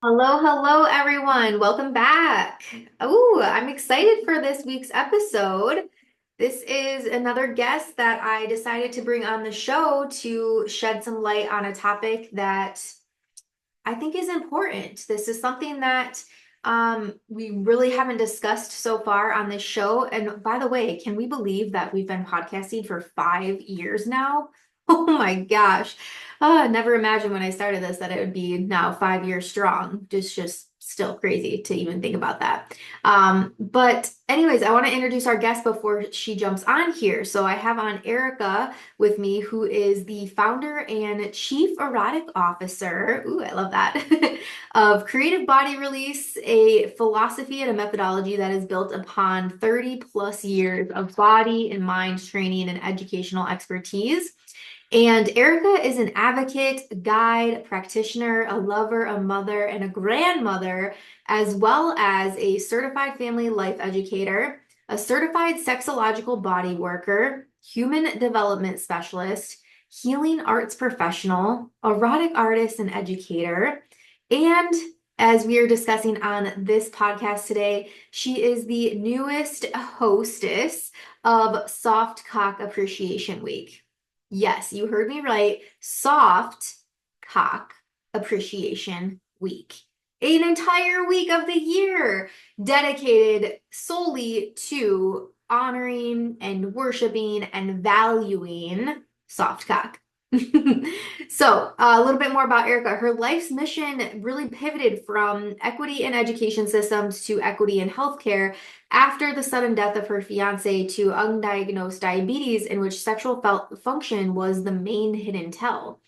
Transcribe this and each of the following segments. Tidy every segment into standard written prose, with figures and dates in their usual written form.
Hello, hello, everyone. Welcome back. Oh, I'm excited for this week's episode. This is another guest that I decided to bring on the show to shed some light on a topic that I think is important. This is something that we really haven't discussed so far on this show. And by the way, can we believe that we've been podcasting for 5 years now? Oh my gosh. Never imagined when I started this that it would be now 5 years strong. Just still crazy to even think about that. But anyways, I want to introduce our guest before she jumps on here. So I have on Erica with me, who is the founder and chief erotic officer. Ooh, I love that. Of Creative Body Release, a philosophy and a methodology that is built upon 30 plus years of body and mind training and educational expertise. And Erica is an advocate, guide, practitioner, a lover, a mother, and a grandmother, as well as a certified family life educator, a certified sexological body worker, human development specialist, healing arts professional, erotic artist and educator, and as we are discussing on this podcast today, she is the newest hostess of Soft Cock Appreciation Week. Yes, you heard me right. Soft Cock Appreciation Week. An entire week of the year dedicated solely to honoring and worshiping and valuing soft cock. So, a little bit more about Erica. Her life's mission really pivoted from equity in education systems to equity in healthcare after the sudden death of her fiance to undiagnosed diabetes, in which sexual function was the main hidden tell.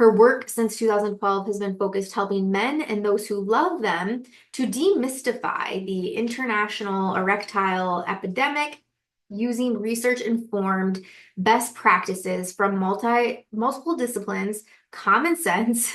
Her work since 2012 has been focused helping men and those who love them to demystify the international erectile epidemic using research-informed best practices from multiple disciplines, common sense,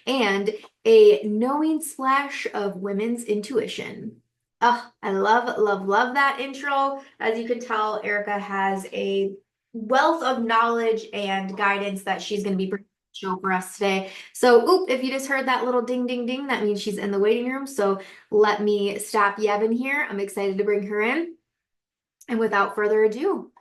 and a knowing splash of women's intuition. Oh, I love, love, love that intro. As you can tell, Erica has a wealth of knowledge and guidance that she's going to be show for us today. So, oop, if you just heard that little ding, ding, ding, that means she's in the waiting room. So let me stop yabbing here. I'm excited to bring her in. And without further ado,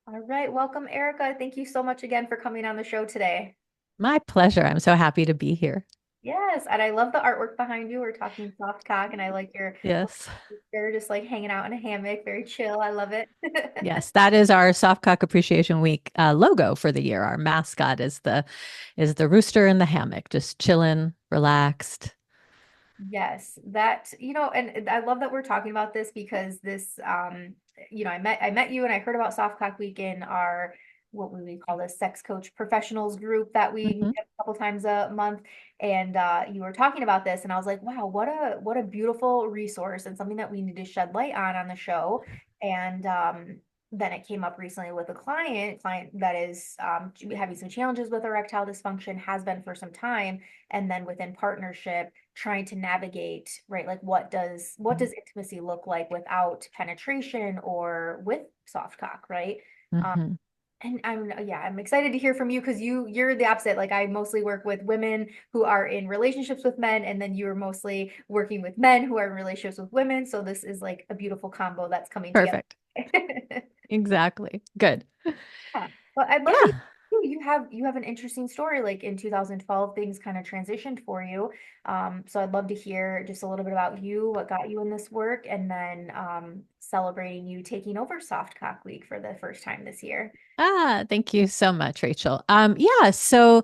all right, welcome, Erica. Thank you so much again for coming on the show today. My pleasure. I'm so happy to be here. Yes, and I love the artwork behind you. We're talking soft cock, and I like your Yes. they're just like hanging out in a hammock, very chill. I love it. Yes, that is our Soft Cock Appreciation Week logo for the year. Our mascot is the rooster in the hammock, just chilling, relaxed. Yes, and I love that we're talking about this because I met you and I heard about Soft Cock Week in our what would we call this sex coach professionals group that we meet Hmm. a couple times a month, and you were talking about this, and I was like, wow, what a beautiful resource and something that we need to shed light on the show, and then it came up recently with a client that is having some challenges with erectile dysfunction, has been for some time, and then within partnership trying to navigate, right? Like what does intimacy look like without penetration or with soft cock, right? Um, Hmm. and I'm excited to hear from you because you're the opposite. Like I mostly work with women who are in relationships with men, and then you're mostly working with men who are in relationships with women. So this is like a beautiful combo that's coming together. Perfect. Exactly. Good. Yeah. But I'd love to Yeah. you have an interesting story. Like in 2012, things kind of transitioned for you. So I'd love to hear just a little bit about you, what got you in this work, and then celebrating you taking over Soft Cock Week for the first time this year. Thank you so much, Rachel. Yeah, so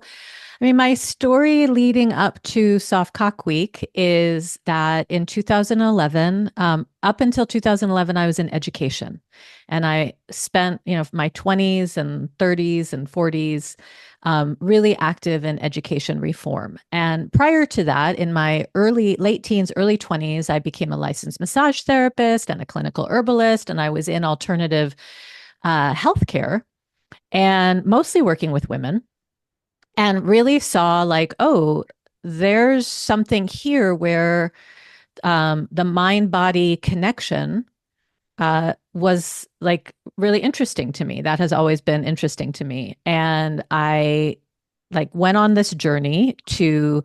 I mean, my story leading up to Soft Cock Week is that in 2011, up until 2011, I was in education, and I spent, my 20s and 30s and 40s, really active in education reform. And prior to that, in my late teens, early 20s, I became a licensed massage therapist and a clinical herbalist, and I was in alternative healthcare and mostly working with women and really saw like, oh, there's something here where the mind body connection was like really interesting to me. That has always been interesting to me. And I like went on this journey to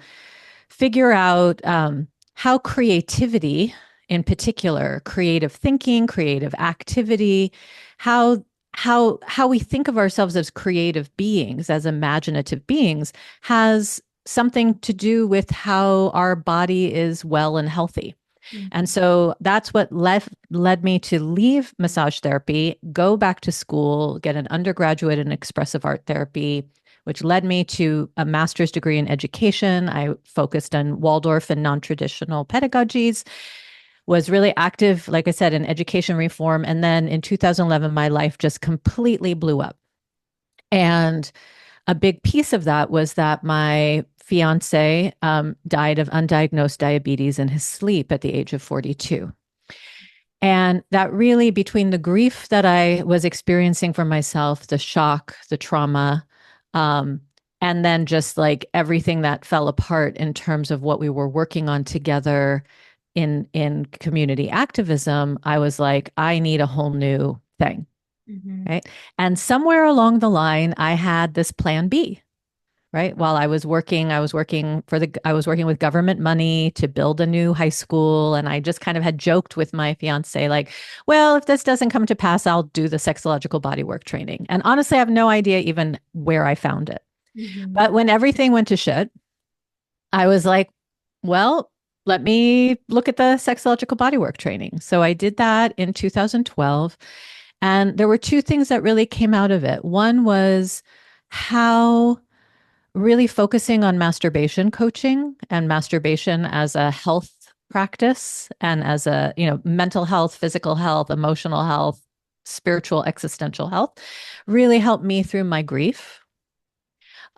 figure out how creativity, in particular, creative thinking, creative activity, how how we think of ourselves as creative beings, as imaginative beings, has something to do with how our body is well and healthy. And Mhm. so that's what led me to leave massage therapy, go back to school, get an undergraduate in expressive art therapy, which led me to a master's degree in education. I focused on Waldorf and non-traditional pedagogies, was really active, like I said, in education reform. And then in 2011, my life just completely blew up. And a big piece of that was that my fiance died of undiagnosed diabetes in his sleep at the age of 42. And that really, between the grief that I was experiencing for myself, the shock, the trauma, um, and then just like everything that fell apart in terms of what we were working on together in community activism, I was like, I need a whole new thing. Mhm. Right. And somewhere along the line, I had this plan B. Right. While I was working with government money to build a new high school. And I just kind of had joked with my fiance, like, well, if this doesn't come to pass, I'll do the sexological bodywork training. And honestly, I have no idea even where I found it. Mhm. But when everything went to shit, I was like, well, let me look at the sexological bodywork training. So I did that in 2012. And there were two things that really came out of it. One was how really focusing on masturbation coaching and masturbation as a health practice and as a, mental health, physical health, emotional health, spiritual, existential health really helped me through my grief.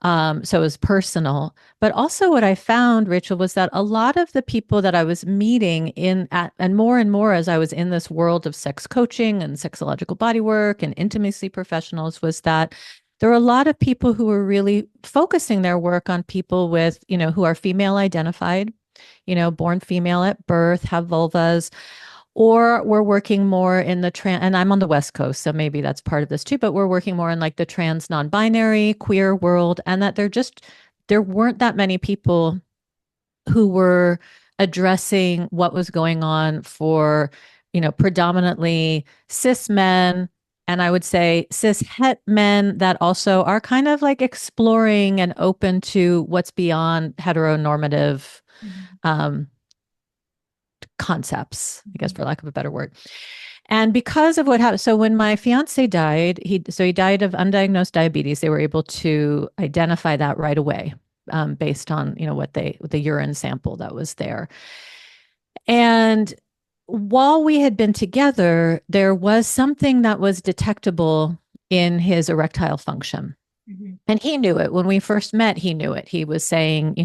So it was personal. But also, what I found, Rachel, was that a lot of the people that I was meeting and more as I was in this world of sex coaching and sexological body work and intimacy professionals, was that there were a lot of people who were really focusing their work on people with, who are female identified, born female at birth, have vulvas, or we're working more in the trans, and I'm on the West Coast, so maybe that's part of this too, but we're working more in like the trans non-binary queer world, and that there weren't that many people who were addressing what was going on for, predominantly cis men, and I would say cis het men that also are kind of like exploring and open to what's beyond heteronormative Mhm. um, concepts, I guess, Mhm. for lack of a better word. And because of what happened, so when my fiance died, he died of undiagnosed diabetes. They were able to identify that right away, based on the urine sample that was there. And while we had been together, there was something that was detectable in his erectile function. Mhm. And he knew it. When we first met, he knew it. He was saying,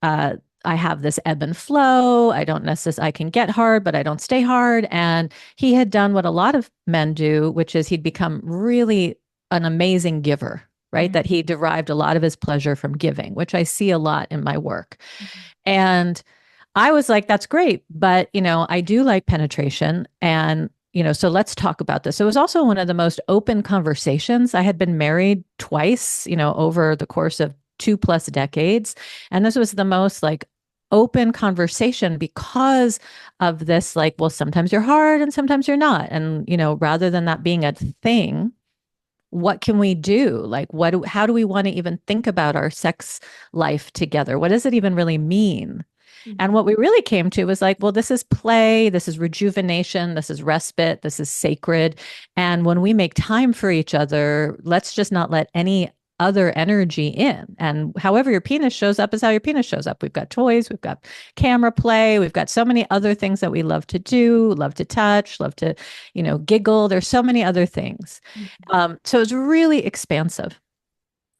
uh, I have this ebb and flow. I don't necessarily, I can get hard, but I don't stay hard. And he had done what a lot of men do, which is he'd become really an amazing giver, right? Mhm. That he derived a lot of his pleasure from giving, which I see a lot in my work. Mhm. And I was like, that's great. But, I do like penetration. And, so let's talk about this. So it was also one of the most open conversations. I had been married twice, over the course of 2+ decades. And this was the most like open conversation because of this, like, well, sometimes you're hard and sometimes you're not. And, rather than that being a thing, what can we do? Like, how do we want to even think about our sex life together? What does it even really mean? And Mhm. what we really came to was like, well, this is play, this is rejuvenation, this is respite, this is sacred. And when we make time for each other, let's just not let any other energy in. And however your penis shows up is how your penis shows up. We've got toys, we've got camera play, we've got so many other things that we love to do, love to touch, love to, giggle. There's so many other things. Mhm. So it's really expansive.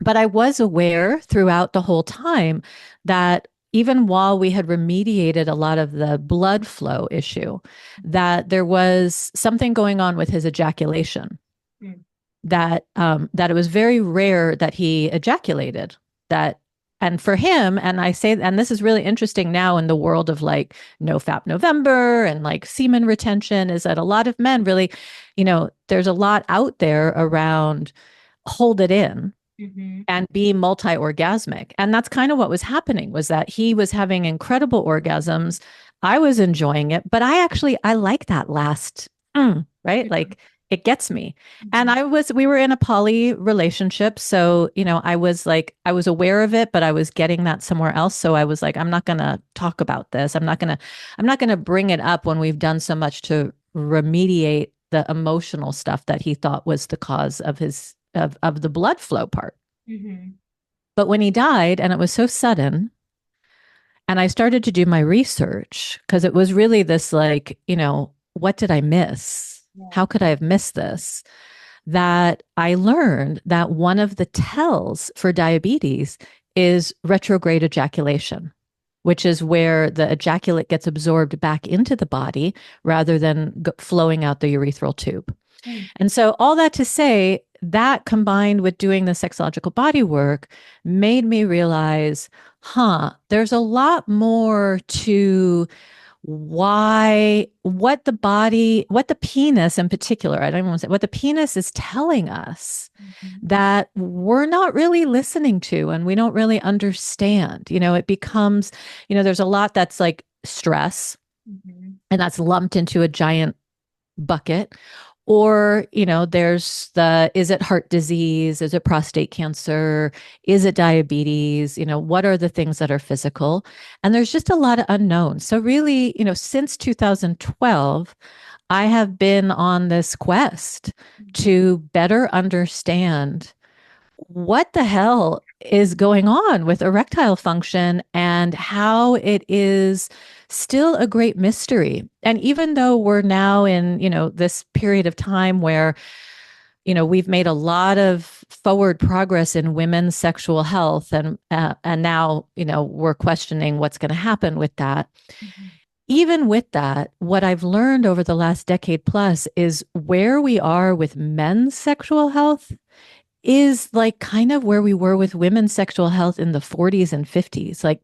But I was aware throughout the whole time that even while we had remediated a lot of the blood flow issue, that there was something going on with his ejaculation. Mhm. That it was very rare that he ejaculated. That and for him, and I say, and this is really interesting now in the world of like no fap November and like semen retention, is that a lot of men really, there's a lot out there around hold it in. Mm-hmm. and be multi-orgasmic. And that's kind of what was happening, was that he was having incredible orgasms. I was enjoying it, but I like that last, right? Like it gets me. And Mm-hmm. we were in a poly relationship. So, I was aware of it, but I was getting that somewhere else. So I was like, I'm not going to talk about this. I'm not going to bring it up when we've done so much to remediate the emotional stuff that he thought was the cause of of the blood flow part. Mm-hmm. But when he died, and it was so sudden, and I started to do my research because it was really this like, what did I miss? Yeah. How could I have missed this? That I learned that one of the tells for diabetes is retrograde ejaculation, which is where the ejaculate gets absorbed back into the body rather than flowing out the urethral tube. Mm. And so, all that to say, that combined with doing the sexological body work made me realize, there's a lot more to what the penis in particular, I don't even want to say what the penis is telling us Mhm. that we're not really listening to and we don't really understand. It becomes, there's a lot that's like stress, Mhm. and that's lumped into a giant bucket. Or, there's is it heart disease? Is it prostate cancer? Is it diabetes? What are the things that are physical? And there's just a lot of unknowns. So, really, since 2012, I have been on this quest to better understand what the hell is going on with erectile function and how it is still a great mystery. And even though we're now in, this period of time where, we've made a lot of forward progress in women's sexual health, and now, we're questioning what's going to happen with that. Mhm. Even with that, what I've learned over the last decade plus is where we are with men's sexual health is like kind of where we were with women's sexual health in the 40s and 50s. Like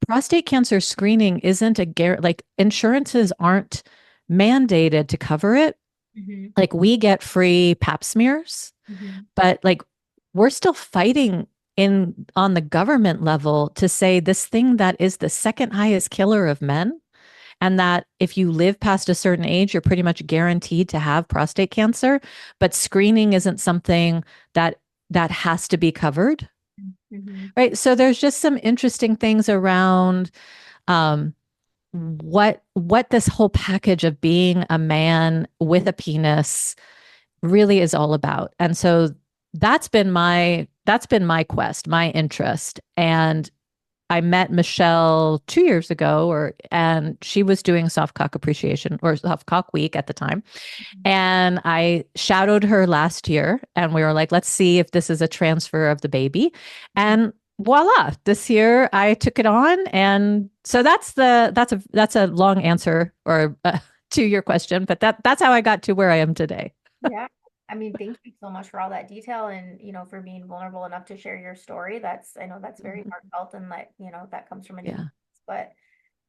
prostate cancer screening isn't like insurances aren't mandated to cover it. Mhm. Like we get free pap smears, Mhm. but like we're still fighting in on the government level to say this thing that is the second highest killer of men, and that if you live past a certain age, you're pretty much guaranteed to have prostate cancer. But screening isn't something that has to be covered, Mhm. right? So there's just some interesting things around um, what this whole package of being a man with a penis really is all about. And so that's been my quest, my interest. And I met Michelle 2 years ago, and she was doing soft cock appreciation or soft cock week at the time. And I shadowed her last year, and we were like, let's see if this is a transfer of the baby. And voila, this year I took it on. And so that's a long answer or to your question, but that's how I got to where I am today. Yeah. I mean, thank you so much for all that detail and, for being vulnerable enough to share your story. I know that's very Mhm. heartfelt and that, that comes from a deep, Yeah. but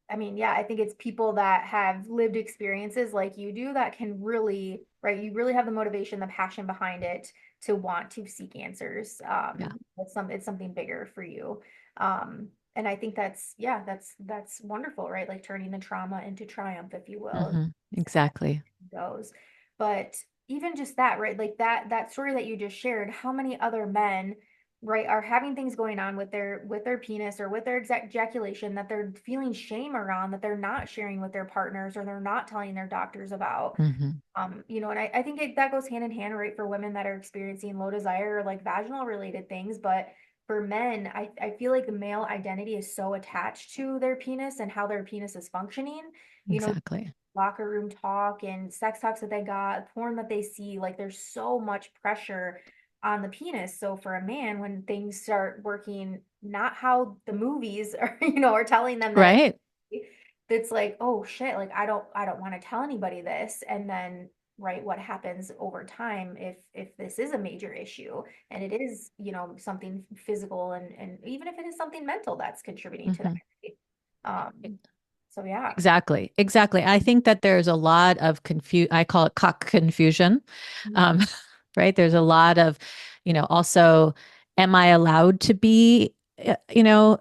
I mean, yeah, I think it's people that have lived experiences like you do that can really, right? You really have the motivation, the passion behind it to want to seek answers. Yeah. It's something bigger for you. And I think yeah, that's wonderful, right? Like turning the trauma into triumph, if you will, Exactly. goes. But even just that, right? Like that story that you just shared, how many other men, right, are having things going on with their penis or with their ejaculation that they're feeling shame around, that they're not sharing with their partners or they're not telling their doctors about. Hmm. And I think that goes hand in hand, right, for women that are experiencing low desire or like vaginal related things. But for men, I feel like the male identity is so attached to their penis and how their penis is functioning. You know, Exactly. locker room talk and sex talks that they got, porn that they see, like there's so much pressure on the penis. So for a man, when things start working not how the movies are, are telling them that Right. it's like, oh shit, like I don't want to tell anybody this. And then right, what happens over time if this is a major issue and it is, something physical and even if it is something mental that's contributing to Hmm. that. Um, so yeah. Exactly. Exactly. I think that there's a lot of I call it cock confusion. Mhm. Um, right. There's a lot of, also. Am I allowed to be, you know,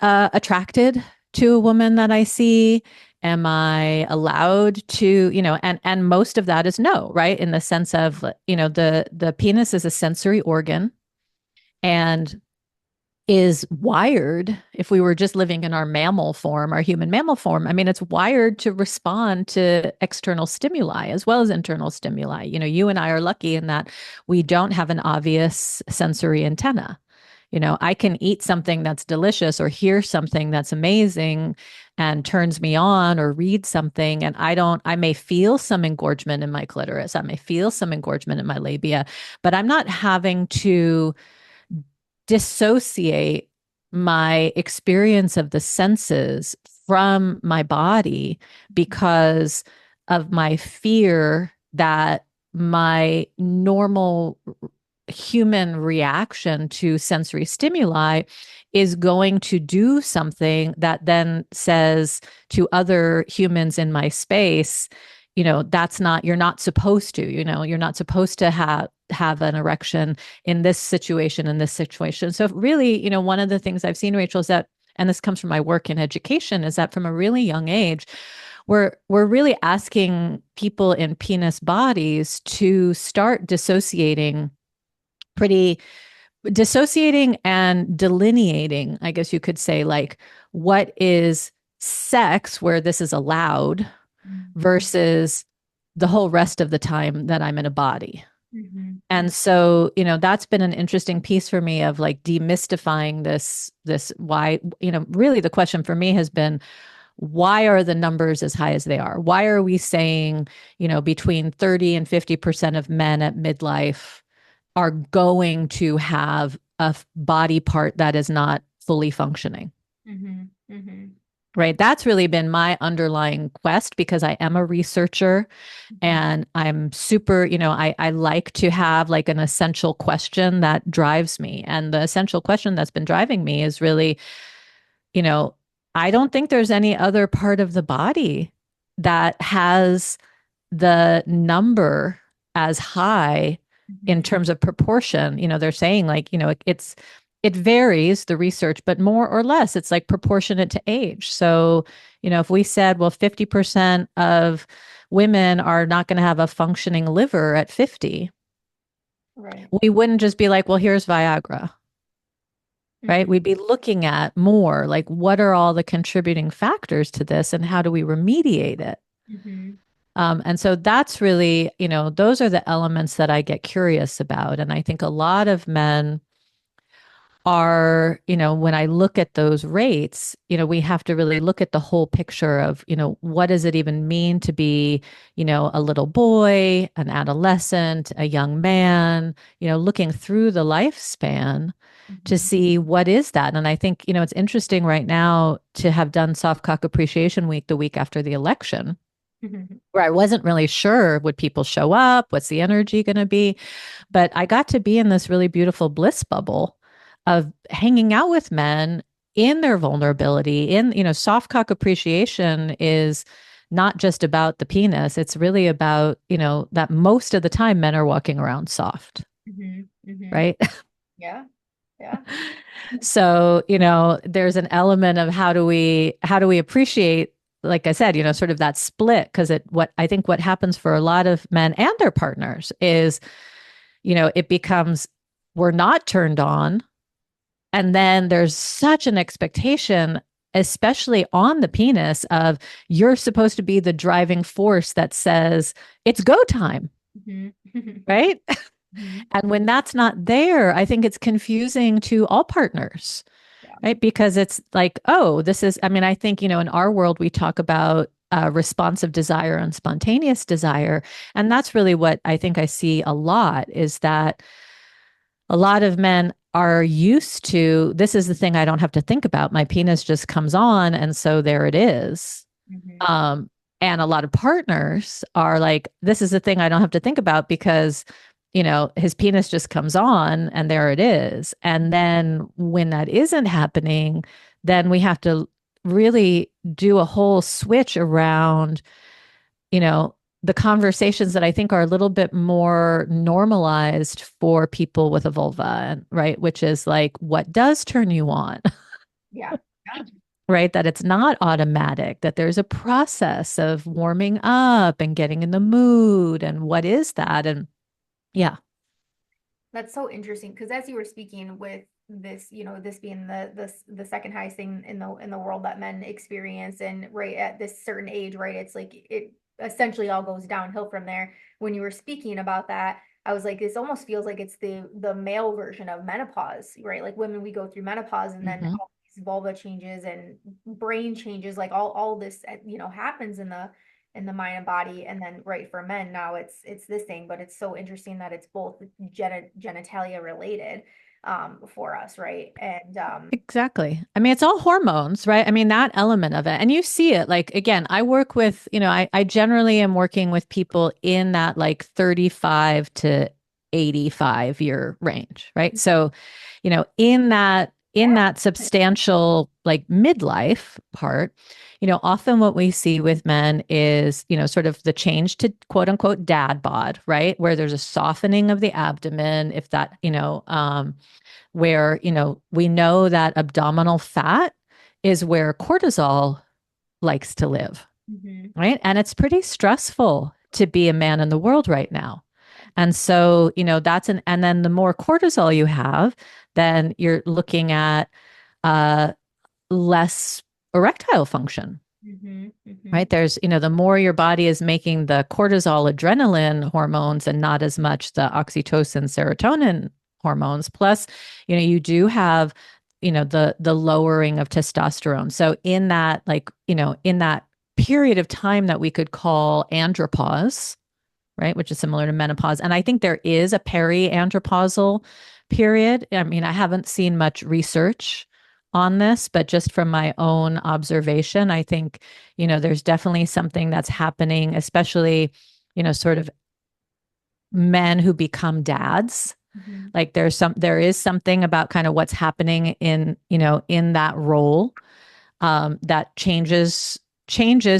attracted to a woman that I see? Am I allowed to, and most of that is no, right? In the sense of, the penis is a sensory organ and is wired, if we were just living in our mammal form, our human mammal form, I mean, it's wired to respond to external stimuli as well as internal stimuli. You and I are lucky in that we don't have an obvious sensory antenna. I can eat something that's delicious or hear something that's amazing and turns me on, or read something, and I may feel some engorgement in my clitoris. I may feel some engorgement in my labia, but I'm not having to dissociate my experience of the senses from my body because of my fear that my normal human reaction to sensory stimuli is going to do something that then says to other humans in my space, that's not, you're not supposed to, you're not supposed to have an erection in this situation, in this situation. So really, one of the things I've seen, Rachel, is that, and this comes from my work in education, is that from a really young age, we're really asking people in penis bodies to start pretty dissociating and delineating, I guess you could say, like, what is sex where this is allowed versus the whole rest of the time that I'm in a body. Mm-hmm. And so, that's been an interesting piece for me of like demystifying this why, really the question for me has been, why are the numbers as high as they are? Why are we saying, between 30 and 50% of men at midlife are going to have a body part that is not fully functioning? Mm-hmm. Mm-hmm. Right. That's really been my underlying quest, because I am a researcher and I'm super, I like to have like an essential question that drives me. And the essential question that's been driving me is really, you know, I don't think there's any other part of the body that has the number as high in Mm-hmm. terms of proportion. They're saying like, it varies, the research, but more or less it's like proportionate to age. So, if we said, well, 50% of women are not going to have a functioning liver at 50, Right. we wouldn't just be like, well, here's Viagra, right? Mm-hmm. We'd be looking at more like, what are all the contributing factors to this and how do we remediate it? Mm-hmm. And so that's really, those are the elements that I get curious about. And I think a lot of men are, when I look at those rates, we have to really look at the whole picture of, what does it even mean to be, a little boy, an adolescent, a young man, looking through the lifespan to Mm-hmm. see what is that. And I think, it's interesting right now to have done Soft Cock Appreciation Week the week after the election, Mm-hmm. where I wasn't really sure, would people show up? What's the energy going to be? But I got to be in this really beautiful bliss bubble of hanging out with men in their vulnerability. Soft cock appreciation is not just about the penis. It's really about, that most of the time men are walking around soft, Mm-hmm. Mm-hmm. right? Yeah. Yeah. So, there's an element of how do we appreciate, like I said, sort of that split, because what happens for a lot of men and their partners is, it becomes, we're not turned on. And then there's such an expectation, especially on the penis, of you're supposed to be the driving force that says it's go time, Mm-hmm. right? Mm-hmm. And when that's not there, I think it's confusing to all partners, Yeah. right? Because it's like, oh, this is, I mean, I think, in our world, we talk about responsive desire and spontaneous desire. And that's really what I think I see a lot, is that a lot of men are used to, this is the thing I don't have to think about. My penis just comes on. And so there it is. Mm-hmm. Um, and a lot of partners are like, this is the thing I don't have to think about, because, his penis just comes on and there it is. And then when that isn't happening, then we have to really do a whole switch around, you know, the conversations that I think are a little bit more normalized for people with a vulva, right? Which is like, what does turn you on? Yeah. Yeah. Right? That it's not automatic, that there's a process of warming up and getting in the mood. And what is that? And yeah. That's so interesting because as you were speaking with this, this being the second highest thing in the world that men experience, and right at this certain age, right, it's like it essentially all goes downhill from there. When you were speaking about that, I was like, this almost feels like it's the male version of menopause, right? Like women, we go through menopause, and then Mm-hmm. all these vulva changes and brain changes, like all this, happens in the mind and body. And then right for men now it's this thing, but it's so interesting that it's both genitalia related for us, right? And Exactly. I mean, it's all hormones, right? I mean, that element of it. And you see it. Like, again, I work with, I generally am working with people in that like 35 to 85-year range, right? So, in that substantial like midlife part, often what we see with men is, sort of the change to quote unquote dad bod, right? Where there's a softening of the abdomen, if that, where, we know that abdominal fat is where cortisol likes to live, Mhm. right? And it's pretty stressful to be a man in the world right now. And so, and then the more cortisol you have, then you're looking at uh, less erectile function, Mhm. Mhm. right? There's, the more your body is making the cortisol, adrenaline hormones and not as much the oxytocin, serotonin hormones. Plus, you do have, the lowering of testosterone. So in that, like, in that period of time that we could call andropause, right, which is similar to menopause. And I think there is a peri-andropausal period. I mean, I haven't seen much research on this, but just from my own observation, I think, there's definitely something that's happening, especially, sort of men who become dads. Mhm. Like there is something about kind of what's happening in that role that changes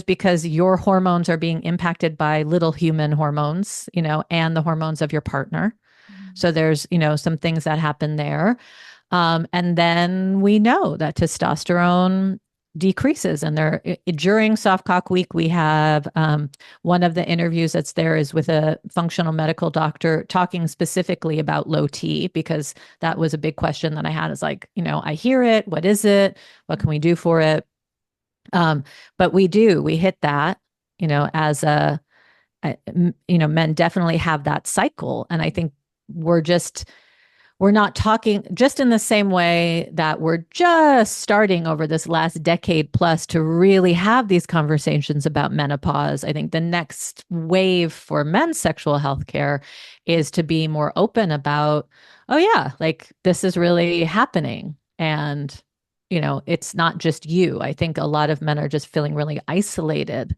because your hormones are being impacted by little human hormones, and the hormones of your partner. Mhm. So there's, some things that happen there. And then we know that testosterone decreases, and there during soft cock week we have one of the interviews that's there is with a functional medical doctor talking specifically about low T, because that was a big question that I had, is like, I hear it, what is it, what can we do for it? um, but we hit that, as men definitely have that cycle. And I think we're just, we're not talking just in the same way that we're just starting over this last decade plus to really have these conversations about menopause. I think the next wave for men's sexual health care is to be more open about, oh, yeah, like this is really happening. And, it's not just you. I think a lot of men are just feeling really isolated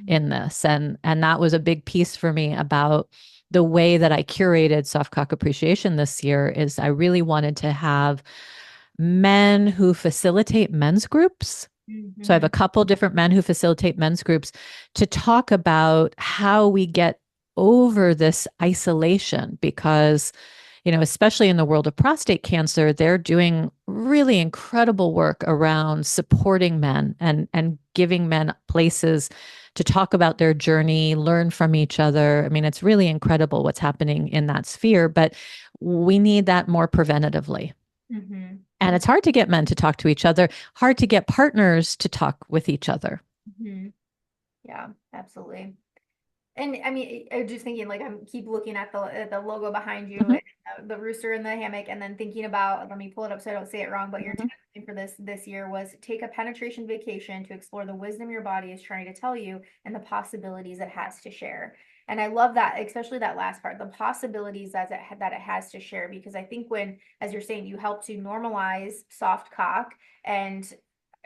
in this. And that was a big piece for me about the way that I curated Soft Cock Appreciation this year. Is I really wanted to have men who facilitate men's groups. So I have a Mhm. couple different men who facilitate men's groups to talk about how we get over this isolation, because especially in the world of prostate cancer, they're doing really incredible work around supporting men and giving men places to talk about their journey, learn from each other. I mean, it's really incredible what's happening in that sphere, but we need that more preventatively. Mhm. And it's hard to get men to talk to each other, hard to get partners to talk with each other. Mhm. Yeah, absolutely. And I mean, I was just thinking, like, I'm keep looking at the logo behind you, Mhm, and the rooster in the hammock, and then thinking about, let me pull it up so I don't say it wrong, but your mhm. tagline for this year was take a penetration vacation to explore the wisdom your body is trying to tell you and the possibilities it has to share. And I love that, especially that last part, the possibilities that it has to share, because I think when, as you're saying, you help to normalize soft cock, and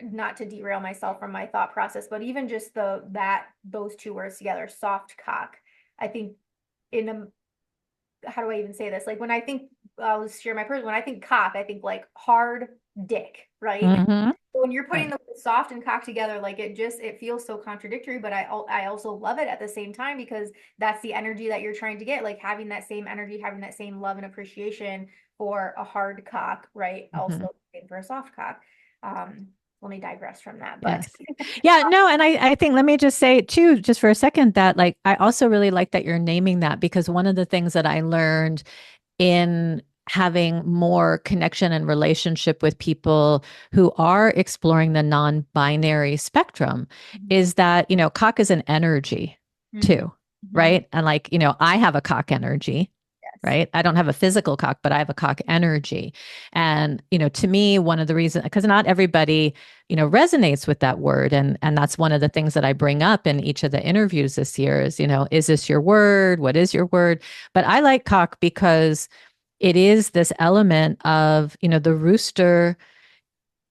not to derail myself from my thought process, but even just those two words together, soft cock. I think in how do I even say this? Like when I think, I'll share my person, when I think cock, I think like hard dick, right? Mhm. when you're putting Right. the soft and cock together, like it feels so contradictory, but I also love it at the same time because that's the energy that you're trying to get, like having that same energy, having that same love and appreciation for a hard cock, right? Mhm. Also for a soft cock. Um, Let me digress from that, but Yes. Yeah, no, and I think let me just say too, just for a second, that like I also really like that you're naming that because one of the things that I learned in having more connection and relationship with people who are exploring the non-binary spectrum is that, cock is an energy Mhm. too, Mhm. right? And like, I have a cock energy, Yes. right? I don't have a physical cock, but I have a cock energy. And, to me, one of the reasons, because not everybody, resonates with that word. And that's one of the things that I bring up in each of the interviews this year is this your word? What is your word? But I like cock because it is this element of, the rooster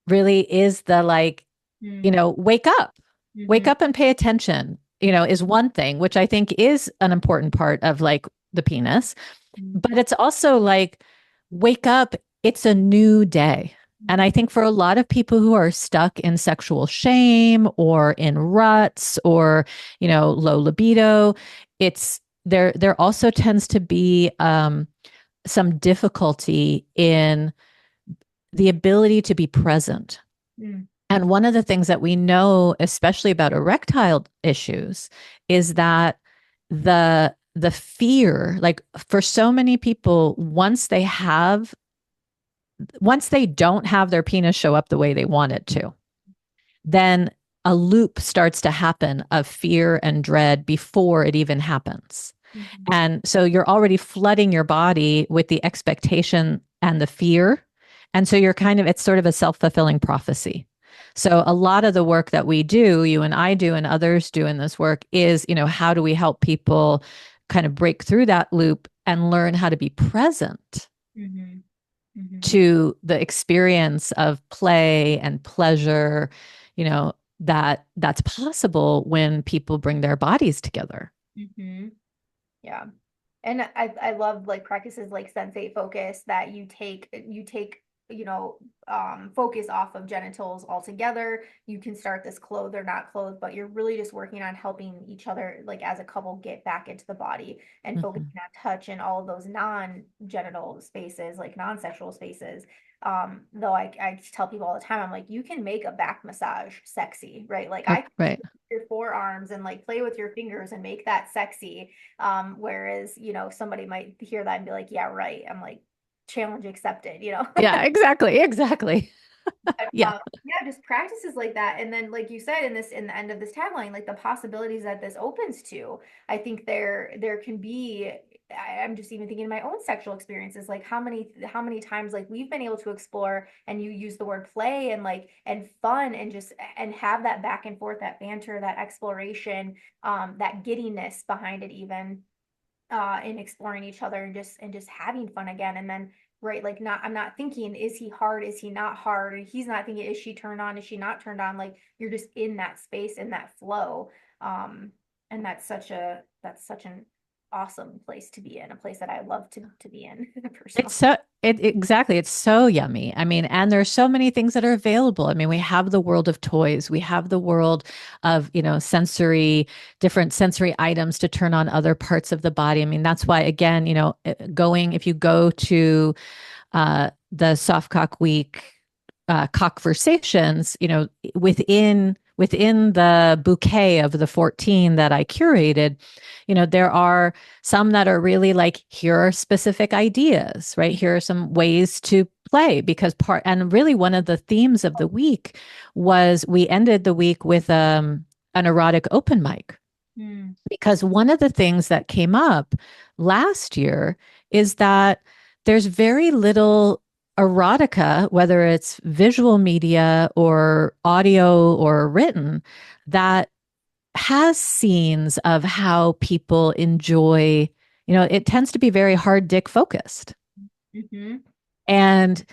really is the like, Mm. wake Mhm. up and pay attention, is one thing, which I think is an important part of like the penis. Mhm. But it's also like, wake up, it's a new day. And I think for a lot of people who are stuck in sexual shame or in ruts or, low libido, it's there also tends to be some difficulty in the ability to be present. Mm. And one of the things that we know, especially about erectile issues, is that the fear, like for so many people, once they don't have their penis show up the way they want it to, then a loop starts to happen of fear and dread before it even happens. Mhm. And so you're already flooding your body with the expectation and the fear. And so it's sort of a self fulfilling prophecy. So a lot of the work that we do, you and I do, and others do in this work is, how do we help people kind of break through that loop and learn how to be present Mhm. Mhm. to the experience of play and pleasure, that's possible when people bring their bodies together. Mhm. Yeah. And I love like practices like sensate focus that you take focus off of genitals altogether. You can start this clothed or not clothed, but you're really just working on helping each other like as a couple get back into the body and focusing Mhm. on touch and all of those non-genital spaces, like non-sexual spaces. Though I tell people all the time, I'm like, you can make a back massage sexy, right? Like I Right. your forearms and like play with your fingers and make that sexy. Whereas, somebody might hear that and be like, yeah, right. I'm like, challenge accepted, Yeah, exactly. Exactly. But, Yeah. yeah, just practices like that. And then, like you said, in the end of this tagline, like the possibilities that this opens to, I think there can be. I'm just even thinking of my own sexual experiences, like how many times like we've been able to explore, and you use the word play and like and fun and just and have that back and forth, that banter, that exploration, that giddiness behind it, even in exploring each other and just having fun again. And then right, like not I'm not thinking, is he hard, is he not hard, and he's not thinking, is she turned on, is she not turned on, like you're just in that space, in that flow. And that's such an awesome place to be in, a place that I love to be in It's personally. so exactly. It's so yummy. I mean, and there's so many things that are available. I mean, we have the world of toys. We have the world of, different sensory items to turn on other parts of the body. I mean, that's why again, if you go to the Soft Cock Week conversations, within the bouquet of the 14 that I curated, there are some that are really like, here are specific ideas, right? Here are some ways to play because and really one of the themes of the week was we ended the week with an erotic open mic Mm, because one of the things that came up last year is that there's very little erotica, whether it's visual media or audio or written, that has scenes of how people enjoy, it tends to be very hard dick focused. mhm, And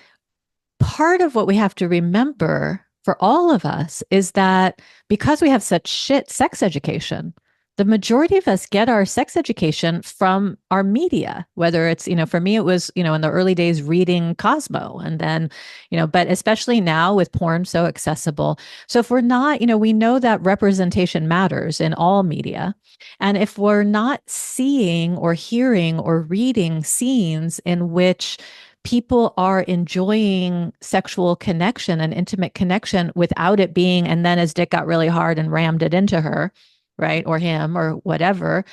part of what we have to remember for all of us is that because we have such shit sex education, the majority of us get our sex education from our media, whether it's, for me, it was, in the early days reading Cosmo. And then, but especially now with porn so accessible. So if we're not, we know that representation matters in all media. And if we're not seeing or hearing or reading scenes in which people are enjoying sexual connection and intimate connection without it being, and then his dick got really hard and rammed it into her, right? Or him or whatever,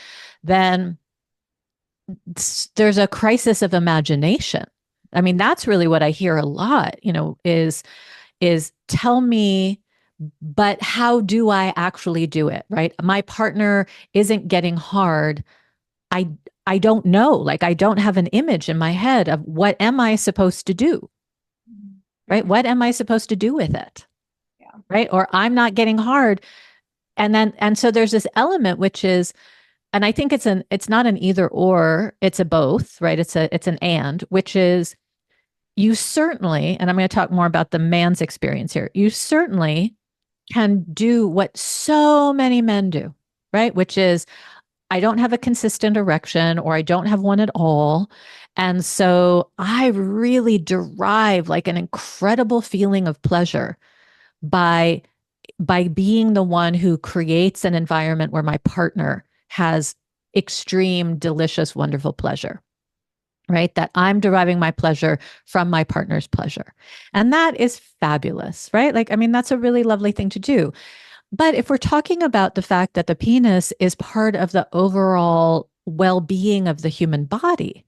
then there's a crisis of imagination. I mean, that's really what I hear a lot, is tell me, but how do I actually do it? Right? My partner isn't getting hard. I I don't know. Like I don't have an image in my head of what am I supposed to do? Right? Mm-hmm. What am I supposed to do with it? Yeah. Right? Or I'm not getting hard. And so there's this element which is, and I think it's not an either or, it's a both, right? It's an and, which is you certainly, and I'm going to talk more about the man's experience here. You certainly can do what so many men do, right? Which is I don't have a consistent erection or I don't have one at all. And so I really derive like an incredible feeling of pleasure by being the one who creates an environment where my partner has extreme, delicious, wonderful pleasure, right? That I'm deriving my pleasure from my partner's pleasure. And that is fabulous, right? Like, I mean, that's a really lovely thing to do. But if we're talking about the fact that the penis is part of the overall well being of the human body,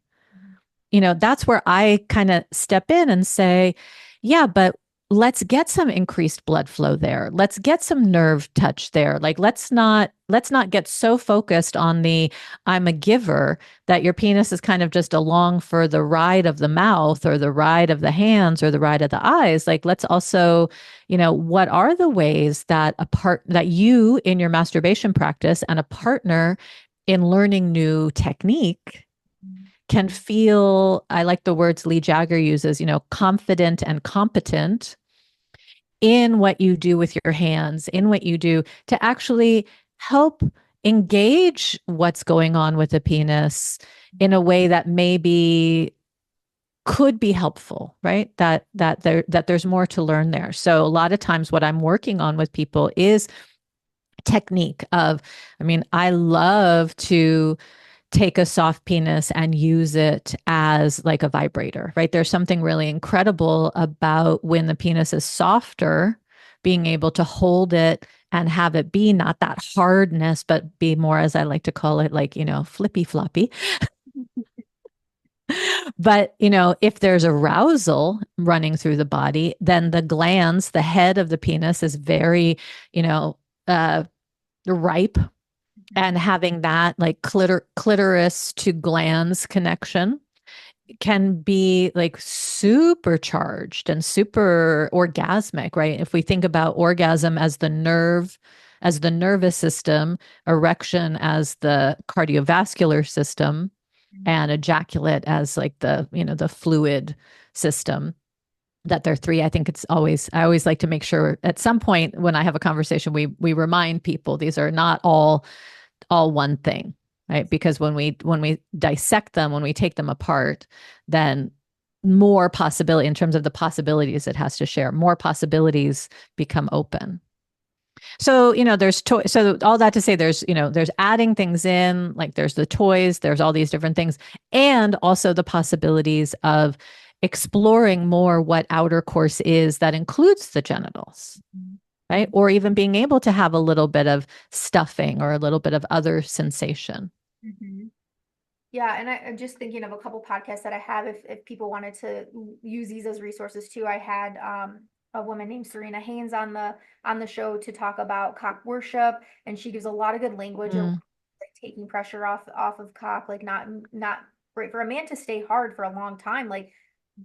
that's where I kind of step in and say, yeah, but let's get some increased blood flow there. Let's get some nerve touch there. Like let's not get so focused on the I'm a giver that your penis is kind of just along for the ride of the mouth or the ride of the hands or the ride of the eyes. Like let's also, what are the ways that that you in your masturbation practice and a partner in learning new technique can feel, I like the words Lee Jagger uses, confident and competent in what you do with your hands, in what you do to actually help engage what's going on with the penis in a way that maybe could be helpful, right? That there's more to learn there. So a lot of times what I'm working on with people is technique of, I mean, I love to take a soft penis and use it as like a vibrator, right? There's something really incredible about when the penis is softer, being able to hold it and have it be not that hardness, but be more, as I like to call it, like, flippy floppy. But, if there's arousal running through the body, then the glands, the head of the penis is very, you know, uh, ripe, and having that like clitoris to glands connection can be like supercharged and super orgasmic, right? If we think about orgasm as the nerve, as the nervous system, erection as the cardiovascular system, and ejaculate as like the fluid system, that they're three. I think I always like to make sure at some point when I have a conversation, we remind people these are not all one thing, right? Because when we dissect them, when we take them apart, then more possibility in terms of the possibilities it has to share, more possibilities become open. So, so all that to say there's adding things in, like there's the toys, there's all these different things, and also the possibilities of exploring more what outer course is that includes the genitals, right? Or even being able to have a little bit of stuffing or a little bit of other sensation. Mm-hmm. Yeah, and I'm just thinking of a couple podcasts that I have if people wanted to use these as resources too. I had a woman named Serena Haynes on the show to talk about cock worship, and she gives a lot of good language around Mm, like taking pressure off of cock, like not right for a man to stay hard for a long time, like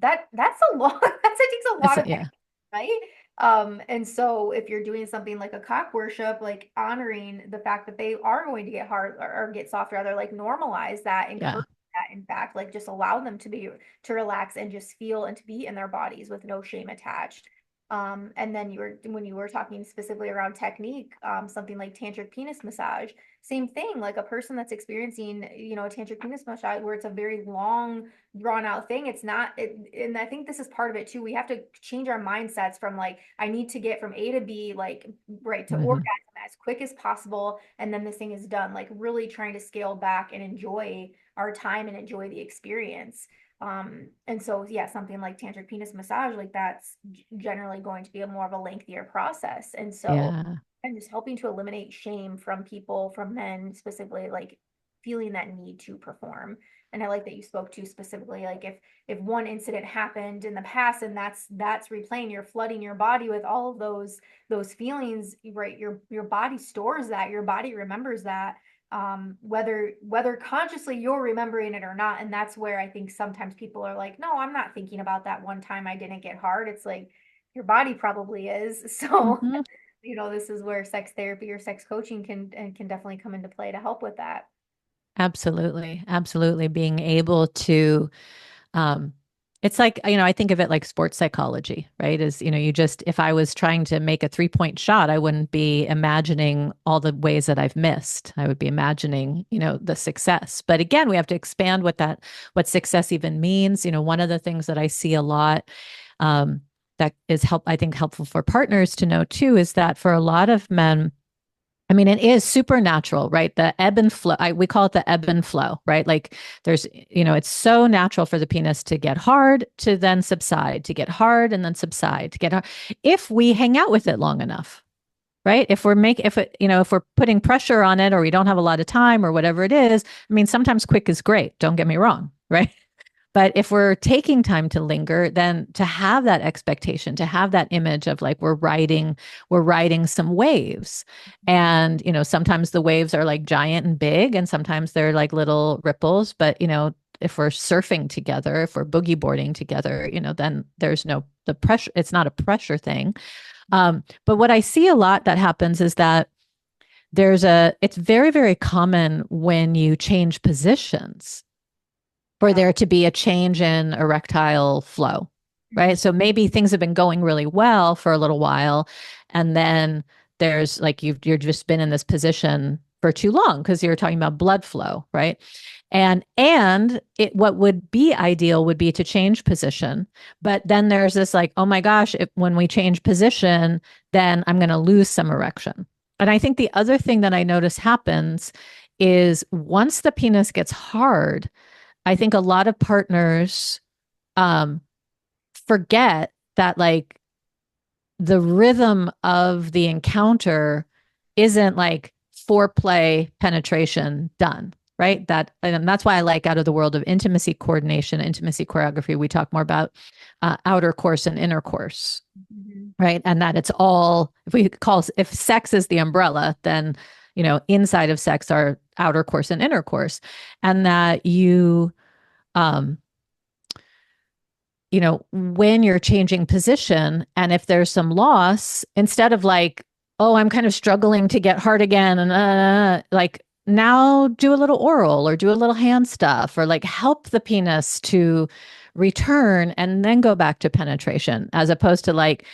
that's a long that takes a lot of yeah, effort, right? And so if you're doing something like a cock worship, like honoring the fact that they are going to get hard or get soft, rather like normalize that, yeah, encourage that, in fact, like just allow them to relax and just feel and to be in their bodies with no shame attached. And then when you were talking specifically around technique, something like tantric penis massage, same thing, like a person that's experiencing, a tantric penis massage where it's a very long, drawn out thing. It's not, and I think this is part of it too. We have to change our mindsets from like, I need to get from A to B, like right to Hmm. orgasm as quick as possible. And then this thing is done, like really trying to scale back and enjoy our time and enjoy the experience. And so yeah, something like tantric penis massage, like that's generally going to be a more of a lengthier process. And so Yeah. and just helping to eliminate shame from people, from men specifically, like feeling that need to perform. And I like that you spoke to specifically, like if one incident happened in the past and that's replaying, you're flooding your body with all of those feelings, right? Your body stores that, your body remembers that, whether consciously you're remembering it or not. And that's where I think sometimes people are like, no, I'm not thinking about that one time I didn't get hard. It's like your body probably is. So, Hmm. this is where sex therapy or sex coaching can definitely come into play to help with that. Absolutely. Absolutely. Being able to, um, it's like, I think of it like sports psychology, right? You just, if I was trying to make a 3-point shot, I wouldn't be imagining all the ways that I've missed. I would be imagining, the success. But again, we have to expand what success even means. One of the things that I see a lot, um, that is I think helpful for partners to know too, is that for a lot of men, I mean, it is supernatural, right? The ebb and flow, we call it the ebb and flow, right? Like it's so natural for the penis to get hard, to then subside, to get hard and then subside, to get hard. If we hang out with it long enough, right? If we're putting pressure on it or we don't have a lot of time or whatever it is, I mean, sometimes quick is great. Don't get me wrong, right? But if we're taking time to linger, then to have that expectation, to have that image of like we're riding some waves. And, sometimes the waves are like giant and big, and sometimes they're like little ripples. But, if we're surfing together, if we're boogie boarding together, then there's no the pressure, it's not a pressure thing. But what I see a lot that happens is that it's very, very common when you change positions for Yeah. there to be a change in erectile flow, right? So maybe things have been going really well for a little while, and then there's like you're just been in this position for too long because you're talking about blood flow, right? And what would be ideal would be to change position, but then there's this like, oh my gosh, when we change position, then I'm going to lose some erection. And I think the other thing that I notice happens is once the penis gets hard, I think a lot of partners um, forget that like the rhythm of the encounter isn't like foreplay, penetration, done. Right. And that's why I like out of the world of intimacy coordination, intimacy choreography, we talk more about outer course and inner course. Mhm. Right. And that it's all, if sex is the umbrella, then, inside of sex are outer course and inner course. And that um, when you're changing position and if there's some loss, instead of like, oh, I'm kind of struggling to get hard again, and like now do a little oral or do a little hand stuff or like help the penis to return and then go back to penetration, as opposed to like,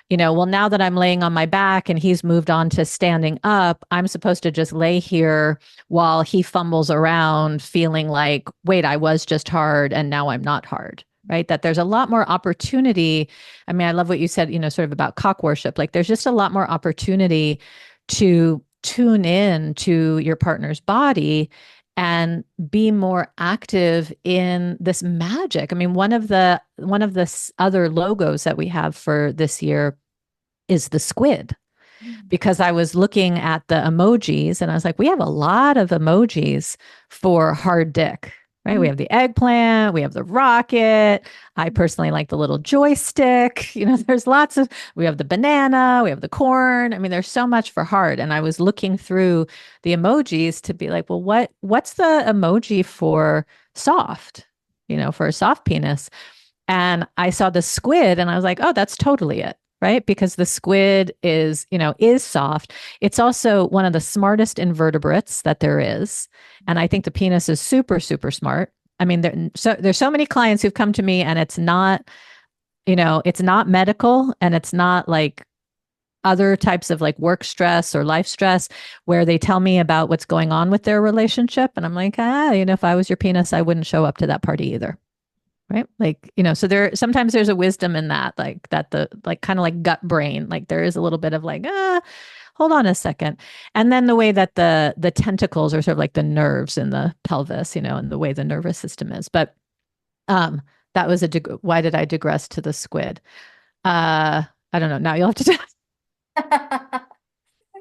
well, now that I'm laying on my back and he's moved on to standing up, I'm supposed to just lay here while he fumbles around feeling like, wait, I was just hard and now I'm not hard. Right. That there's a lot more opportunity. I mean, I love what you said, sort of about cock worship. Like there's just a lot more opportunity to tune in to your partner's body and be more active in this magic. I mean, one of the other logos that we have for this year is the squid, Mhm. because I was looking at the emojis and I was like, we have a lot of emojis for hard dick, right? We Mhm. have the eggplant, we have the rocket. I personally like the little joystick. There's we have the banana, we have the corn. I mean, there's so much for hard. And I was looking through the emojis to be like, well, what's the emoji for soft, for a soft penis? And I saw the squid and I was like, oh, that's totally it. Right. Because the squid is soft. It's also one of the smartest invertebrates that there is. And I think the penis is super, super smart. I mean, there's so many clients who've come to me and it's not It's not medical and it's not like other types of like work stress or life stress where they tell me about what's going on with their relationship. And I'm like, if I was your penis, I wouldn't show up to that party either. Right. Like, so sometimes there's a wisdom in that, like that the like kind of like gut brain, like there is a little bit of like, hold on a second. And then the way that the tentacles are sort of like the nerves in the pelvis, and the way the nervous system is. But um that was why did I digress to the squid? I don't know. Now you'll have to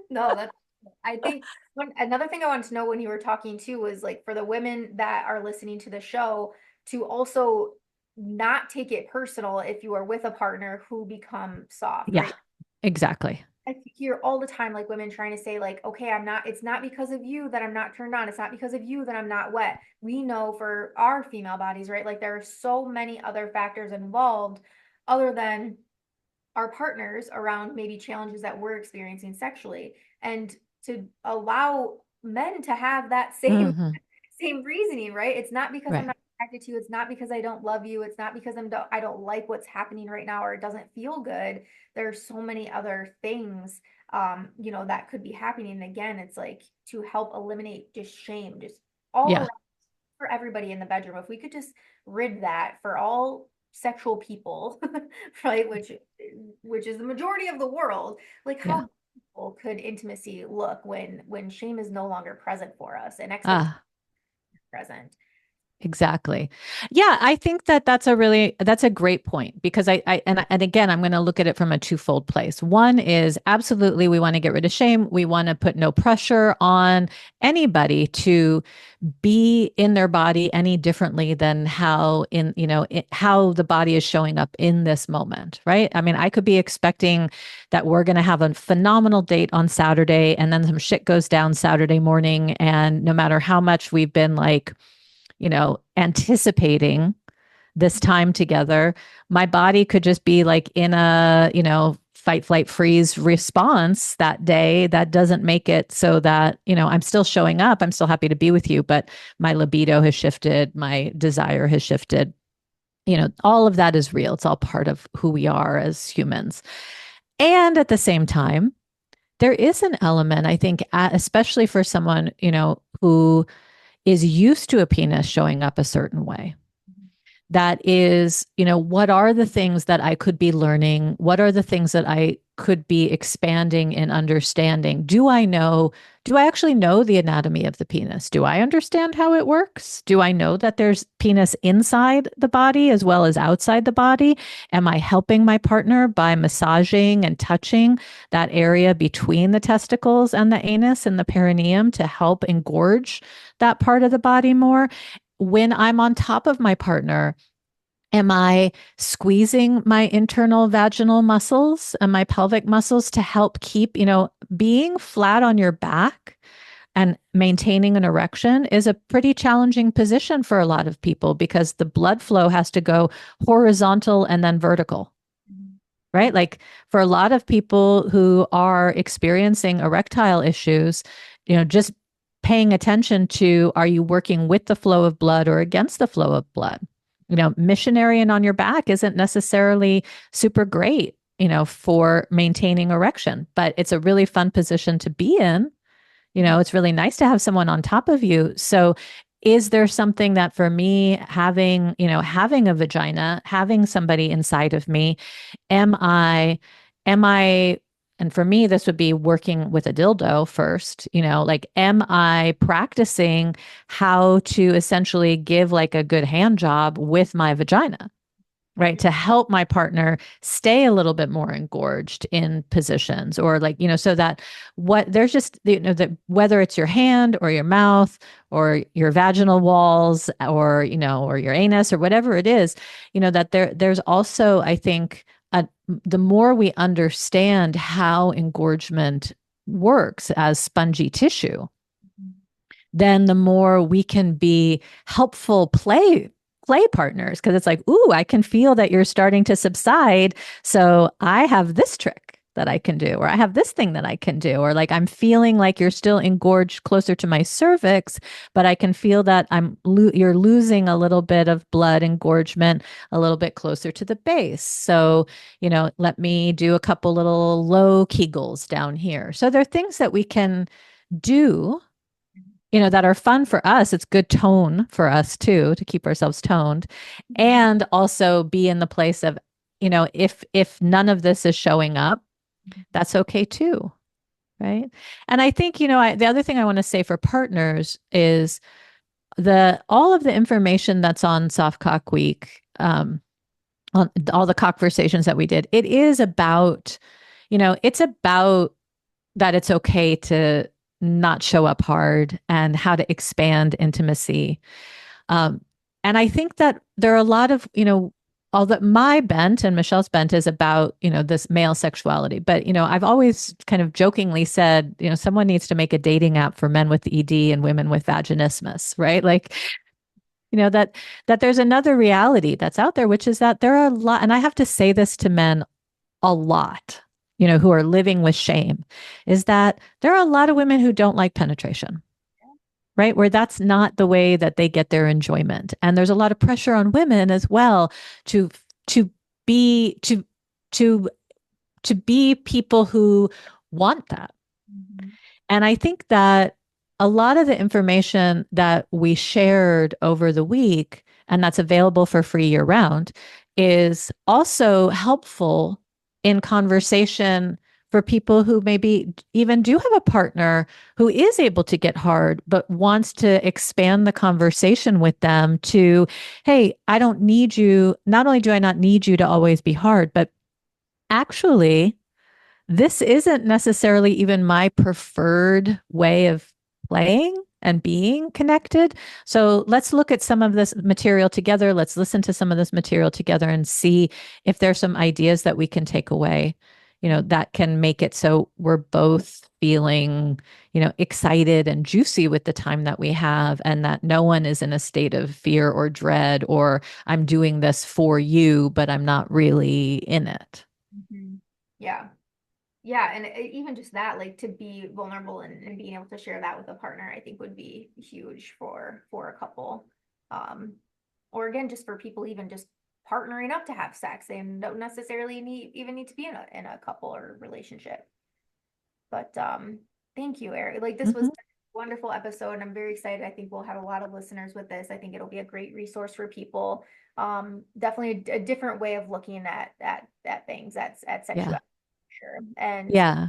No, that's, I think another thing I wanted to know when you were talking too was like for the women that are listening to the show to also not take it personal if you are with a partner who become soft, Yeah, right? exactly. I hear all the time like women trying to say like, okay, it's not because of you that I'm not turned on. It's not because of you that I'm not wet. We know for our female bodies, right? Like there are so many other factors involved other than our partners around maybe challenges that we're experiencing sexually, and to allow men to have that same Hmm. same reasoning, right? It's not because I'm Right. not attracted to you, it's not because I don't love you, it's not because I don't like what's happening right now or it doesn't feel good. There's so many other things that could be happening. And again, it's like to help eliminate just shame, just all Yeah. around for everybody in the bedroom. If we could just rid that for all sexual people, right? Which is the majority of the world. Like Yeah. how beautiful could intimacy look when shame is no longer present for us and expectation Ah, present? exactly. Yeah, I think that that's a great point because and again, I'm going to look at it from a twofold place. One is absolutely we want to get rid of shame. We want to put no pressure on anybody to be in their body any differently than how the body is showing up in this moment, right? I mean, I could be expecting that we're going to have a phenomenal date on Saturday and then some shit goes down Saturday morning and no matter how much we've been like anticipating this time together, my body could just be like in a, fight, flight, freeze response that day that doesn't make it so that, I'm still showing up. I'm still happy to be with you, but my libido has shifted. My desire has shifted. All of that is real. It's all part of who we are as humans. And at the same time, there is an element, I think, especially for someone, who is used to a penis showing up a certain way. That is, what are the things that I could be learning? What are the things that I could be expanding and understanding? Do I actually know the anatomy of the penis? Do I understand how it works? Do I know that there's penis inside the body as well as outside the body? Am I helping my partner by massaging and touching that area between the testicles and the anus and the perineum to help engorge that part of the body more? When I'm on top of my partner, am I squeezing my internal vaginal muscles and my pelvic muscles to help keep, being flat on your back and maintaining an erection is a pretty challenging position for a lot of people because the blood flow has to go horizontal and then vertical, right? Like for a lot of people who are experiencing erectile issues, just paying attention to are you working with the flow of blood or against the flow of blood? Missionary and on your back isn't necessarily super great, for maintaining erection, but it's a really fun position to be in. It's really nice to have someone on top of you. So is there something that for me having a vagina, having somebody inside of me, am I am I and for me this would be working with a dildo first, like am I practicing how to essentially give like a good hand job with my vagina, right, to help my partner stay a little bit more engorged in positions or like so that what there's just that whether it's your hand or your mouth or your vaginal walls or your anus or whatever it is, that there's also I think the more we understand how engorgement works as spongy tissue, then the more we can be helpful play partners because it's like, ooh, I can feel that you're starting to subside. So I have this trick, that I can do, or I have this thing that I can do, or like I'm feeling like you're still engorged closer to my cervix, but I can feel that you're losing a little bit of blood engorgement a little bit closer to the base. So, let me do a couple little low Kegels down here. So there are things that we can do, that are fun for us. It's good tone for us too, to keep ourselves toned, Mhm. and also be in the place of, if none of this is showing up, that's okay too. Right. And I think, the other thing I want to say for partners is all of the information that's on Soft Cock Week, on all the conversations that we did, it is about, it's about that it's okay to not show up hard and how to expand intimacy. Um, and I think that there are a lot of, all that my bent and Michelle's bent is about, this male sexuality. But, I've always kind of jokingly said, someone needs to make a dating app for men with ED and women with vaginismus, right? Like, that there's another reality that's out there, which is that there are a lot, and I have to say this to men a lot, who are living with shame, is that there are a lot of women who don't like penetration, right? Where that's not the way that they get their enjoyment. And there's a lot of pressure on women as well to to be to to be people who want that. Mhm. And I think that a lot of the information that we shared over the week, and that's available for free year round, is also helpful in conversation for people who maybe even do have a partner who is able to get hard, but wants to expand the conversation with them to, hey, I don't need you. Not only do I not need you to always be hard, but actually, this isn't necessarily even my preferred way of playing and being connected. So let's look at some of this material together. Let's listen to some of this material together and see if there's some ideas that we can take away, that can make it so we're both feeling, excited and juicy with the time that we have, and that no one is in a state of fear or dread, or I'm doing this for you, but I'm not really in it. Mhm. Yeah. Yeah, and even just that, like to be vulnerable and being able to share that with a partner, I think would be huge for a couple. Um, or again, just for people even just partnering up to have sex and don't necessarily need to be in a couple or relationship. But thank you, Eric. Like this was Mhm. a wonderful episode, and I'm very excited. I think we'll have a lot of listeners with this. I think it'll be a great resource for people. Definitely a different way of looking at things at Yeah. sexuality, sure. And Yeah.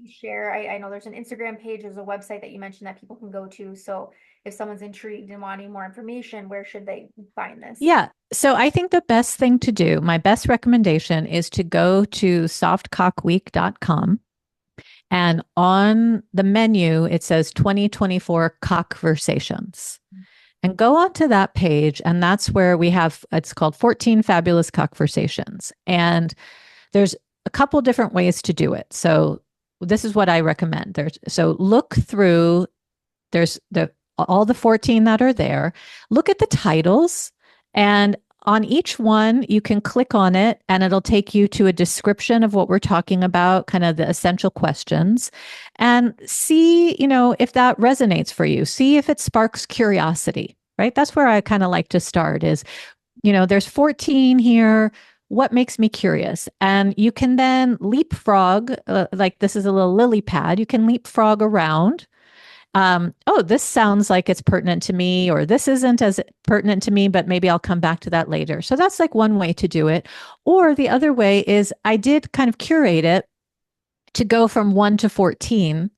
share. I know there's an Instagram page, there's a website that you mentioned that people can go to. So if someone's intrigued and wanting more information, where should they find this? Yeah. So I think the best thing to do, my best recommendation is to go to softcockweek.com, and on the menu it says 2024 conversations. And go onto that page, and that's where we have, it's called 14 Fabulous Conversations. And there's a couple different ways to do it. So this is what I recommend. So look through, there's all the 14 that are there. Look at the titles, and on each one you can click on it and it'll take you to a description of what we're talking about, kind of the essential questions, and see, if that resonates for you. See if it sparks curiosity, right? That's where I kind of like to start is, there's 14 here. What makes me curious? And you can then leapfrog, like this is a little lily pad. You can leapfrog around. Oh, this sounds like it's pertinent to me, or this isn't as pertinent to me, but maybe I'll come back to that later. So that's like one way to do it. Or the other way is I did kind of curate it to go from 1 to 14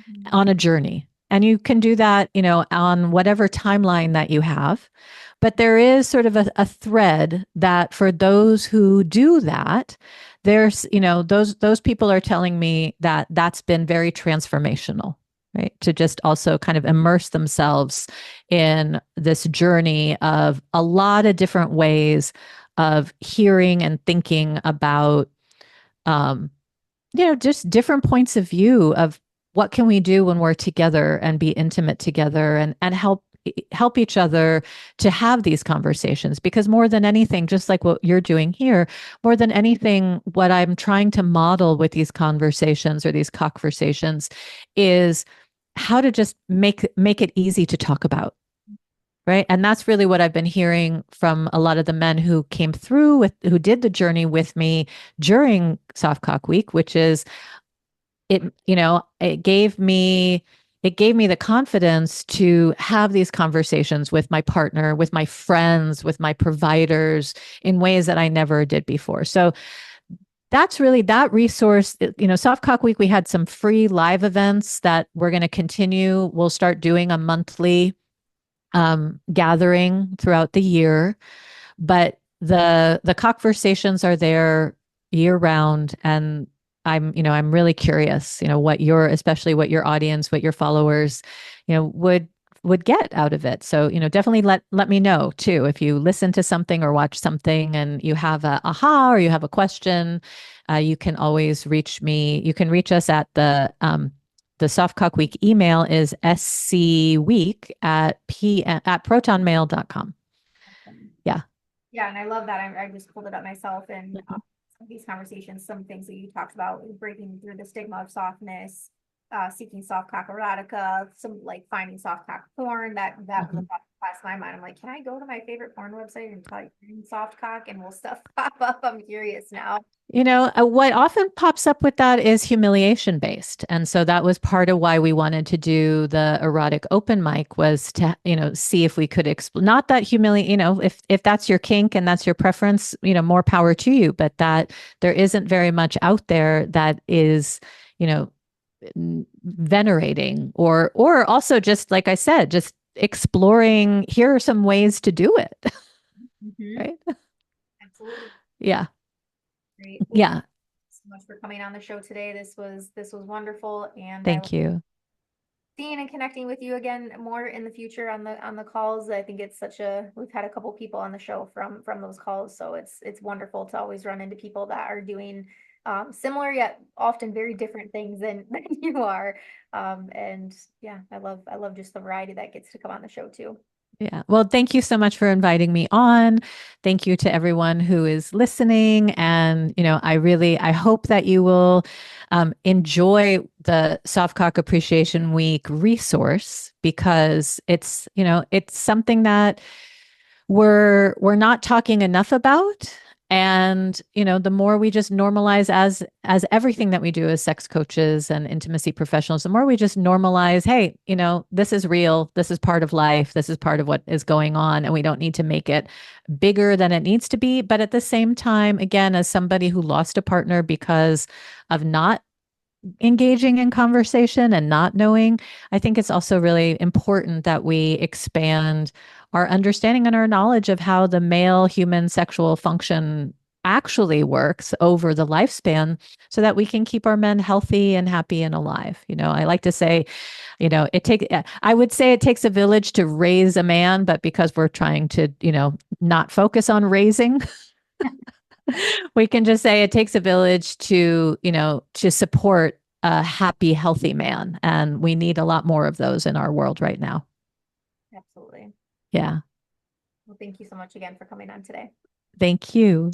Mhm. on a journey. And you can do that, on whatever timeline that you have. But there is sort of a thread that for those who do that, there's, those people are telling me that that's been very transformational, right? To just also kind of immerse themselves in this journey of a lot of different ways of hearing and thinking about, um, just different points of view of what can we do when we're together and be intimate together, and help help each other to have these conversations, because more than anything, just like what you're doing here, more than anything, what I'm trying to model with these conversations or these conversations is how to just make it easy to talk about. Right. And that's really what I've been hearing from a lot of the men who came through with, who did the journey with me during Soft Cock Week, which is it, it gave me the confidence to have these conversations with my partner, with my friends, with my providers in ways that I never did before. So that's really that resource. Soft Cock Week, we had some free live events that we're going to continue. We'll start doing a monthly gathering throughout the year, but the conversations are there year round. And I'm really curious, especially what your audience, what your followers, would get out of it. So, definitely let me know too if you listen to something or watch something and you have a aha or you have a question. You can always reach me. You can reach us at the Soft Cock Week email is scweek at protonmail.com. Yeah. Yeah, and I love that. I just pulled it up myself and some of these conversations, some things that you talked about, breaking through the stigma of softness, seeking soft cock erotica, some like finding soft cock porn. That was a Mhm. thought that passed my mind. I'm like, can I go to my favorite porn website and type in soft cock and will stuff pop up? I'm curious now. What often pops up with that is humiliation based. And so that was part of why we wanted to do the erotic open mic, was to, see if we could explore, not that if that's your kink and that's your preference, more power to you, but that there isn't very much out there that is, you know, venerating or also, just like I said, just exploring, here are some ways to do it. Mm-hmm. Right. Absolutely. Yeah. Great. Well, thank Yeah. you so much for coming on the show today. This was wonderful, and I Thank you. seeing and connecting with you again more in the future on the calls. I think it's such a we've had a couple people on the show from those calls, so it's wonderful to always run into people that are doing similar yet often very different things than you are. And yeah, I love just the variety that gets to come on the show too. Yeah. Well, thank you so much for inviting me on. Thank you to everyone who is listening. And, I hope that you will enjoy the Soft Cock Appreciation Week resource, because it's something that we're not talking enough about. And the more we just normalize, as everything that we do as sex coaches and intimacy professionals, the more we just normalize, hey, this is real, this is part of life, this is part of what is going on, and we don't need to make it bigger than it needs to be. But at the same time, again, as somebody who lost a partner because of not engaging in conversation and not knowing, I think it's also really important that we expand our understanding and our knowledge of how the male human sexual function actually works over the lifespan, so that we can keep our men healthy and happy and alive. I like to say, I would say it takes a village to raise a man, but because we're trying to, not focus on raising, we can just say it takes a village to support a happy, healthy man. And we need a lot more of those in our world right now. Absolutely. Yeah. Well, thank you so much again for coming on today. Thank you.